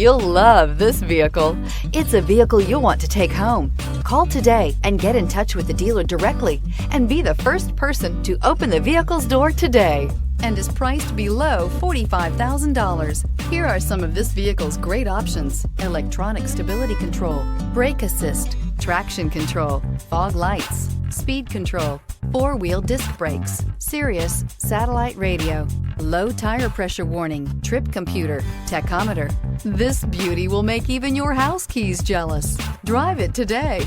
You'll love this vehicle. It's a vehicle you'll want to take home. Call today and get in touch with the dealer directly and be the first person to open the vehicle's door today, and is priced below $45,000. Here are some of this vehicle's great options: electronic stability control, brake assist, traction control, fog lights, speed control, four-wheel disc brakes, Sirius satellite radio, low tire pressure warning, trip computer, tachometer. This beauty will make even your house keys jealous. Drive it today.